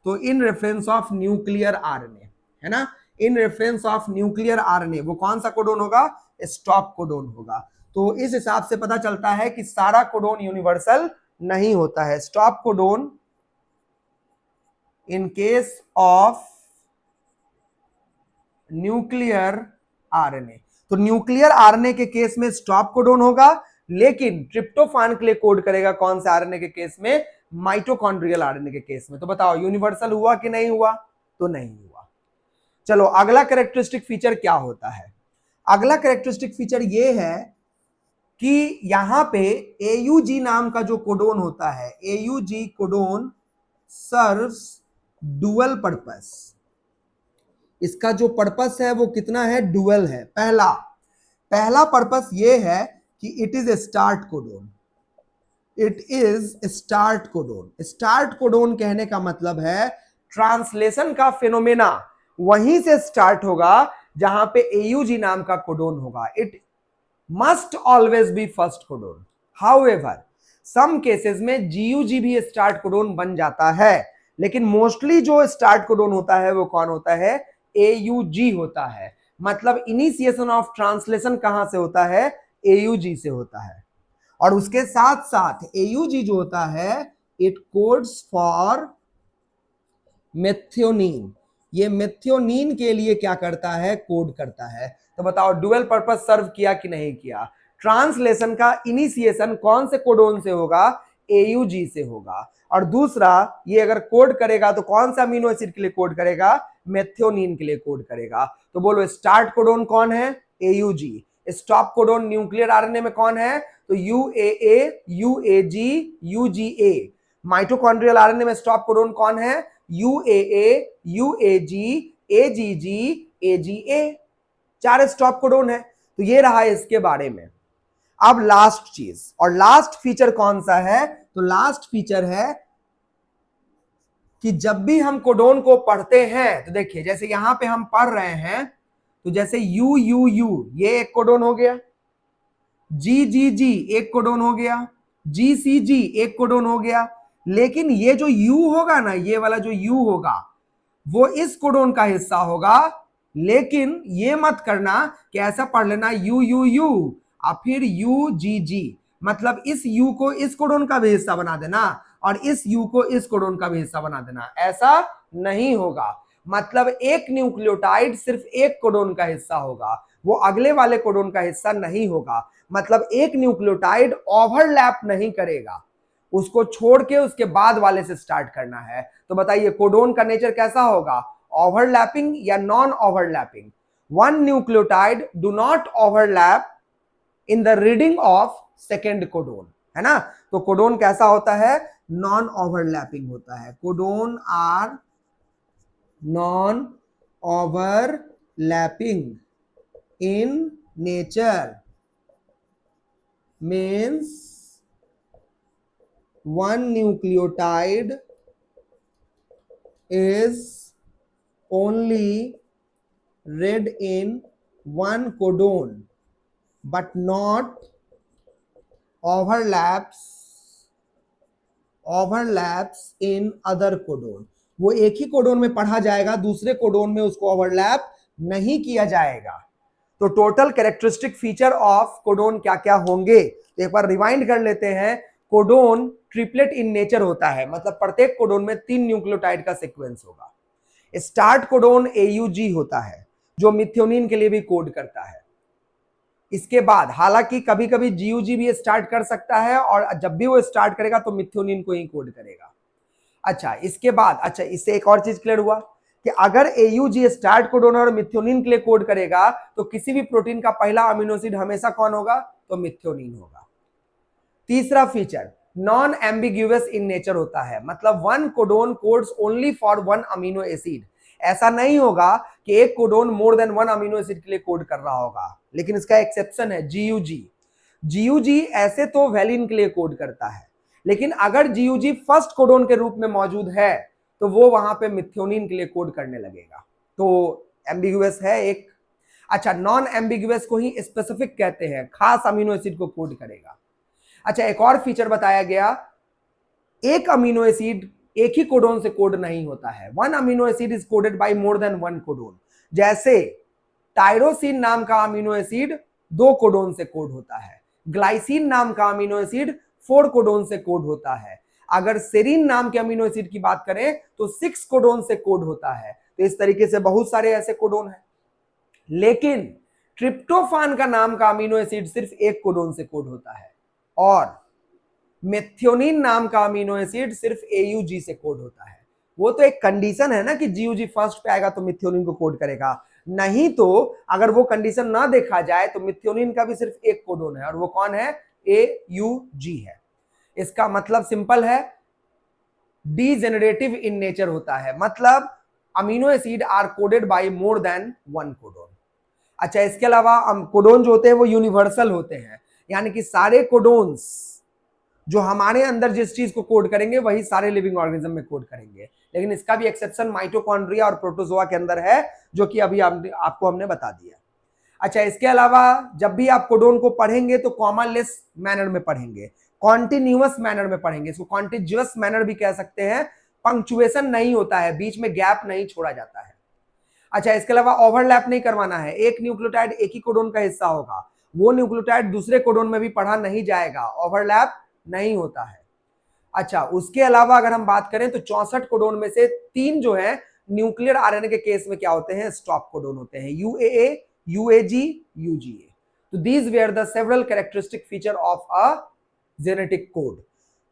तो in reference of nuclear RNA, है ना, in reference of nuclear RNA वो कौन सा कोडोन होगा? स्टॉप कोडोन होगा। तो इस हिसाब से पता चलता है कि सारा कोडोन यूनिवर्सल नहीं होता है। Stop codon in case of nuclear RNA, तो न्यूक्लियर आरएनए के केस में स्टॉप कोडोन होगा, लेकिन ट्रिप्टोफान के लिए कोड करेगा कौन से आरएनए के केस में? माइटोकॉन्ड्रियल आरएनए के केस में। तो बताओ यूनिवर्सल हुआ कि नहीं हुआ? तो नहीं हुआ। चलो अगला कैरेक्टरिस्टिक फीचर क्या होता है? अगला कैरेक्टरिस्टिक फीचर ये है कि यहां पे AUG नाम का जो कोडोन होता है, AUG codon serves dual purpose. इसका जो पर्पस है वो कितना है? डुअल है। पहला पर्पस ये है कि it is a start codon. It is start codon. Start codon कहने का मतलब है ट्रांसलेशन का फिनोमेना वहीं से स्टार्ट होगा जहां पे AUG नाम का कोडोन होगा। It must always be first codon. However some cases में GUG भी स्टार्ट कोडोन बन जाता है, लेकिन मोस्टली जो स्टार्ट कोडोन होता है वो कौन होता है? AUG होता है। मतलब इनिशिएशन ऑफ ट्रांसलेशन कहां से होता है? AUG से होता है। और उसके साथ साथ AUG जो होता है इट कोड्स फॉर मेथियोनिन। ये मेथियोनिन के लिए क्या करता है? कोड करता है। तो बताओ डुअल पर्पस सर्व किया कि नहीं किया? ट्रांसलेशन का इनिशिएशन कौन से कोडोन से होगा? AUG से होगा। और दूसरा ये अगर कोड करेगा तो कौन सा अमीनो एसिड के लिए कोड करेगा? मेथियोनिन के लिए कोड करेगा। तो बोलो स्टार्ट कोडोन कौन है? AUG। Stop codon nuclear RNA में कौन है? तो UAA, UAG, UGA। Mitochondrial RNA में स्टॉप कोडोन कौन है? UAA, UAG, AGG, AGA। 4 stop codon है। तो ये रहा इसके बारे में। अब लास्ट चीज और लास्ट फीचर कौन सा है? तो लास्ट फीचर है कि जब भी हम कोडोन को पढ़ते हैं तो देखिए जैसे यहां पे हम पढ़ रहे हैं तो जैसे UUU ये एक कोडोन हो गया, GGG एक कोडोन हो गया, GCG एक कोडोन हो गया, लेकिन ये जो U होगा ना, ये वाला जो U होगा वो इस कोडोन का हिस्सा होगा। लेकिन ये मत करना कि ऐसा पढ़ लेना UUU और फिर UGG, मतलब इस U को इस कोडोन का भी हिस्सा बना देना और इस U को इस कोडोन का भी हिस्सा बना देना। ऐसा नहीं होगा। मतलब एक न्यूक्लियोटाइड सिर्फ एक कोडोन का हिस्सा होगा, वो अगले वाले कोडोन का हिस्सा नहीं होगा। मतलब एक न्यूक्लियोटाइड ओवरलैप नहीं करेगा, उसको छोड़ के उसके बाद वाले से स्टार्ट करना है। तो बताइए कोडोन का नेचर कैसा होगा, ओवरलैपिंग या non overlapping? One nucleotide do not overlap in the reading of second codon, है ना। तो कोडोन कैसा होता है, नॉन ओवरलैपिंग होता है। Codon are non overlapping in nature, means one nucleotide is only read in one codon but not overlaps in other codon। वो एक ही कोडोन में पढ़ा जाएगा, दूसरे कोडोन में उसको ओवरलैप नहीं किया जाएगा। तो total characteristic feature of codon क्या क्या होंगे, तो एक बार रिवाइंड कर लेते हैं। कोडोन ट्रिपलेट इन नेचर होता है, मतलब प्रत्येक कोडोन में 3 न्यूक्लियोटाइड का सीक्वेंस होगा। स्टार्ट कोडोन AUG होता है जो मिथ्योनिन के लिए भी कोड करता है। इसके बाद हालांकि कभी कभी GUG भी स्टार्ट कर सकता है, और जब भी वो स्टार्ट करेगा तो मिथ्योनिन को ही कोड करेगा। अच्छा, इसके बाद अच्छा इससे एक और चीज क्लियर हुआ कि अगर AUG स्टार्ट कोडोन और मिथ्योनिन के लिए कोड करेगा तो किसी भी प्रोटीन का पहला अमीनो एसिड हमेशा कौन होगा, तो मिथ्योनिन होगा। तीसरा feature non ambiguous in nature होता है, मतलब one codon codes only for one amino acid. ऐसा नहीं होगा कि एक कोडोन मोर देन वन अमीनो एसिड के लिए कोड कर रहा होगा, लेकिन इसका एक्सेप्शन है GUG। GUG ऐसे तो वैलिन के लिए कोड करता है, लेकिन अगर GUG फर्स्ट कोडोन के रूप में मौजूद है तो वो वहां पे मिथ्योनिन के लिए कोड करने लगेगा। तो एम्बिग्यूअस है एक। अच्छा, नॉन एम्बिग्यूअस को ही स्पेसिफिक कहते हैं, खास अमीनो एसिड को कोड करेगा। अच्छा, एक और फीचर बताया गया, एक अमीनो एसिड एक ही कोडोन से कोड नहीं होता है। One amino acid is coded by more than one codon. जैसे टायरोसिन नाम का अमीनो एसिड 2 कोडोन से कोड होता है, ग्लाइसिन नाम का अमीनो एसिड 4 कोडोन से कोड होता है। अगर सेरीन नाम के अमीनो एसिड की बात करें तो 6 कोडोन से कोड होता है। तो इस तरीके से बहुत सारे ऐसे कोडोन हैं। लेकिन ट्रिप्टोफान का नाम का अमीनो एसिड सिर्फ 1 कोडोन से कोड होता है, और मेथियोनिन नाम का अमीनो एसिड सिर्फ AUG से कोड होता है। वो तो एक कंडीशन है ना कि GUG फर्स्ट पे आएगा तो मिथ्योनिन को कोड करेगा, नहीं तो अगर वो कंडीशन ना देखा जाए तो मिथ्योनिन का भी सिर्फ 1 कोडोन है, और वो कौन है, AUG है। इसका मतलब सिंपल है, डीजेनरेटिव इन नेचर होता है, मतलब amino acid are coded by more than one codon. अच्छा, इसके अलावा कोडोन जो होते हैं वो यूनिवर्सल होते हैं, यानी कि सारे कोडोन्स जो हमारे अंदर जिस चीज को कोड करेंगे वही सारे लिविंग ऑर्गेनिज्म में कोड करेंगे। लेकिन इसका भी एक्सेप्शन माइटोकॉन्ड्रिया और प्रोटोजोआ के अंदर है, जो कि अभी आपको हमने बता दिया। अच्छा, इसके अलावा जब भी आप कोडोन को पढ़ेंगे तो कॉमालेस मैनर में पढ़ेंगे, कॉन्टिन्यूअस मैनर में पढ़ेंगे, इसको कॉन्टिजियस मैनर भी कह सकते हैं। पंक्चुएशन नहीं होता है, बीच में गैप नहीं छोड़ा जाता है। अच्छा, इसके अलावा ओवरलैप नहीं करवाना है, एक न्यूक्लियोटाइड एक ही कोडोन का हिस्सा होगा, वो न्यूक्लियोटाइड दूसरे कोडोन में भी पढ़ा नहीं जाएगा, ओवरलैप नहीं होता है। अच्छा, उसके अलावा अगर हम बात करें तो 64 कोडोन में से 3 जो है न्यूक्लियर आरएनए के केस में क्या होते हैं, स्टॉप कोडोन होते हैं, UAA, UAG, UGA। तो these where the several characteristic feature of a genetic code.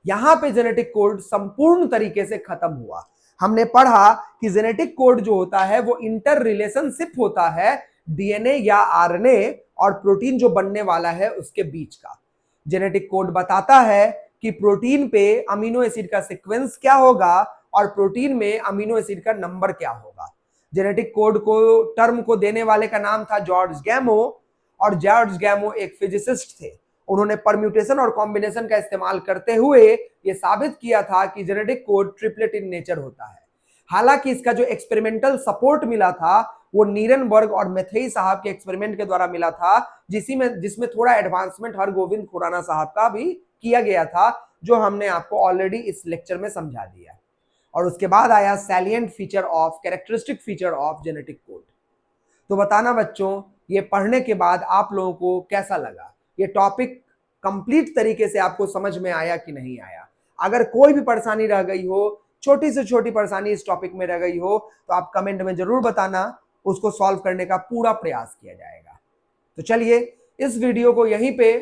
यहां पे जेनेटिक कोड संपूर्ण तरीके से खत्म हुआ। हमने पढ़ा कि जेनेटिक कोड जो होता है वो इंटर रिलेशनशिप होता है DNA या RNA और प्रोटीन जो बनने वाला है उसके बीच का। जेनेटिक कोड बताता है कि प्रोटीन पे अमीनो एसिड का सीक्वेंस क्या होगा और प्रोटीन में अमीनो एसिड का नंबर क्या होगा। जेनेटिक कोड को टर्म को देने वाले का नाम था जॉर्ज गैमो, और जॉर्ज गैमो एक फिजिसिस्ट थे। उन्होंने परम्यूटेशन और कॉम्बिनेशन का इस्तेमाल करते हुए यह साबित किया था कि genetic code triplet in nature होता है। हालांकि इसका जो एक्सपेरिमेंटल सपोर्ट मिला था वो नीरनबर्ग और मेथई साहब के एक्सपेरिमेंट के द्वारा मिला था, जिसमें थोड़ा एडवांसमेंट हरगोविंद खुराना साहब का भी किया गया था, जो हमने आपको ऑलरेडी इस लेक्चर में समझा दिया। और उसके बाद आया salient feature of characteristic feature of genetic code. तो बताना बच्चों, ये पढ़ने के बाद आप लोगों को कैसा लगा, ये टॉपिक कंप्लीट तरीके से आपको समझ में आया कि नहीं आया। अगर कोई भी परेशानी रह गई हो, छोटी से छोटी परेशानी इस टॉपिक में रह गई हो, तो आप कमेंट में जरूर बताना, उसको सॉल्व करने का पूरा प्रयास किया जाएगा। तो चलिए इस वीडियो को यहीं पे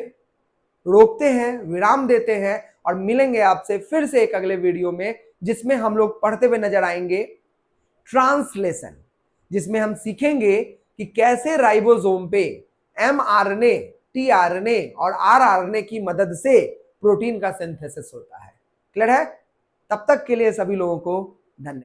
रोकते हैं, विराम देते हैं और मिलेंगे आपसे फिर से एक अगले वीडियो में, जिसमें हम लोग पढ़ते हुए नजर आएंगे ट्रांसलेशन, जिसमें हम सीखेंगे कि कैसे राइबोसोम पे mRNA, tRNA और rRNA की मदद से प्रोटीन का सिंथेसिस होता है। क्लियर है? तब तक के लिए सभी लोगों को धन्यवाद।